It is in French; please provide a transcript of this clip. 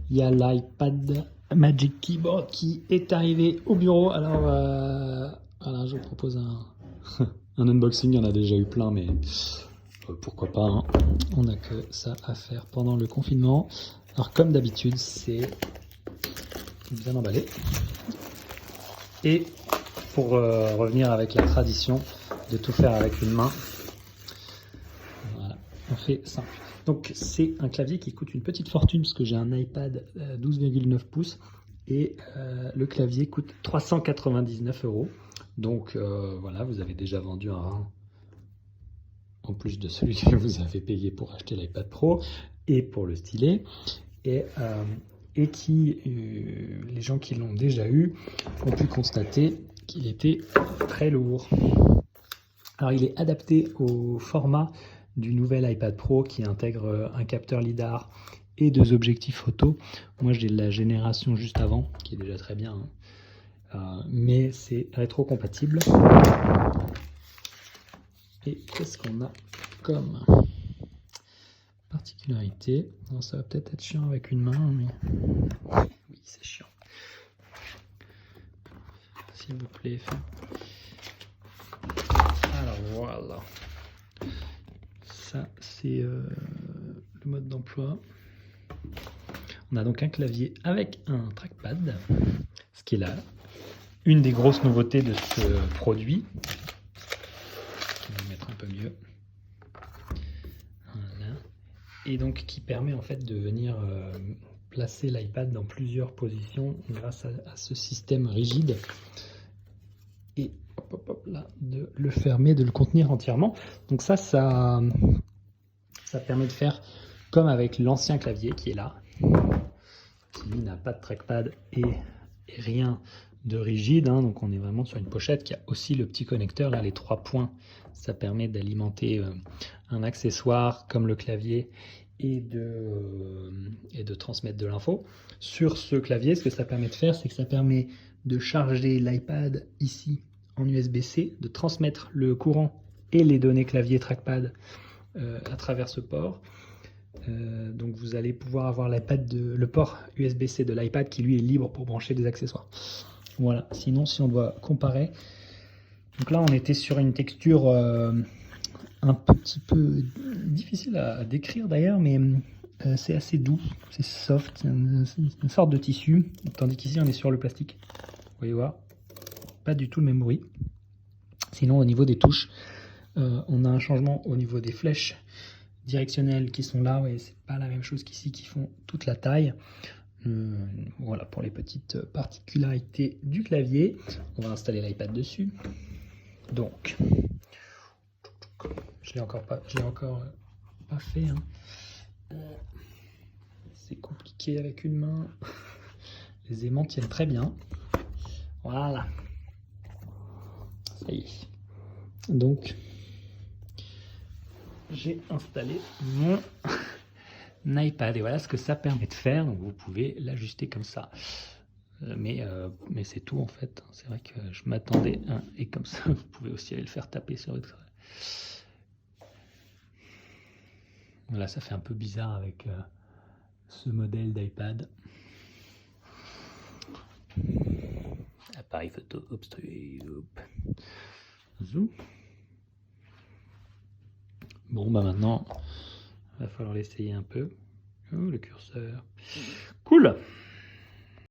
Il y a l'iPad Magic Keyboard qui est arrivé au bureau. Alors, voilà, je vous propose un unboxing. Il y en a déjà eu plein, mais pourquoi pas, hein. On n'a que ça à faire pendant le confinement. Alors, comme d'habitude, c'est bien emballé. Et pour revenir avec la tradition de tout faire avec une main, voilà, on fait simple. Donc c'est un clavier qui coûte une petite fortune parce que j'ai un iPad 12,9 pouces et le clavier coûte 399 €. Donc voilà, vous avez déjà vendu un rein en plus de celui que vous avez payé pour acheter l'iPad Pro et pour le stylet. Et qui, les gens qui l'ont déjà eu, ont pu constater qu'il était très lourd. Alors il est adapté au format du nouvel iPad Pro qui intègre un capteur LiDAR et 2 objectifs photo. Moi j'ai la génération juste avant, qui est déjà très bien, hein. Mais c'est rétro-compatible. Et qu'est-ce qu'on a comme particularité? Non, ça va peut-être être chiant avec une main, mais oui, c'est chiant. S'il vous plaît. Alors voilà. Ça, c'est le mode d'emploi. On a donc un clavier avec un trackpad, ce qui est là une des grosses nouveautés de ce produit. Je vais mettre un peu mieux. Voilà. Et donc qui permet en fait de venir placer l'iPad dans plusieurs positions grâce à ce système rigide. Et hop, là, de le fermer, de le contenir entièrement. Donc ça permet de faire comme avec l'ancien clavier qui est là, qui lui n'a pas de trackpad et rien de rigide, hein. Donc on est vraiment sur une pochette qui a aussi le petit connecteur, là les 3 points, ça permet d'alimenter un accessoire comme le clavier et de transmettre de l'info. Sur ce clavier, ce que ça permet de faire, c'est que ça permet de charger l'iPad ici en USB-C, de transmettre le courant et les données clavier trackpad à travers ce port. Donc vous allez pouvoir avoir le port USB-C de l'iPad qui lui est libre pour brancher des accessoires. Voilà, sinon si on doit comparer, donc là on était sur une texture un petit peu difficile à décrire d'ailleurs, mais c'est assez doux, c'est soft, c'est une sorte de tissu, tandis qu'ici on est sur le plastique. Vous voyez voir, pas du tout le même bruit. Sinon au niveau des touches, on a un changement au niveau des flèches directionnelles qui sont là, et c'est pas la même chose qu'ici qui font toute la taille. Voilà pour les petites particularités du clavier. On va installer l'iPad dessus. Donc, je l'ai encore pas fait, hein. C'est compliqué avec une main. Les aimants tiennent très bien. Voilà. Ça y est. Donc, j'ai installé mon iPad et voilà ce que ça permet de faire. Donc vous pouvez l'ajuster comme ça, mais c'est tout en fait. C'est vrai que je m'attendais et comme ça vous pouvez aussi aller le faire taper sur votre... Voilà, ça fait un peu bizarre avec ce modèle d'iPad. Appareil photo, zoom. Bon bah maintenant il va falloir l'essayer un peu. Oh, le curseur. Cool.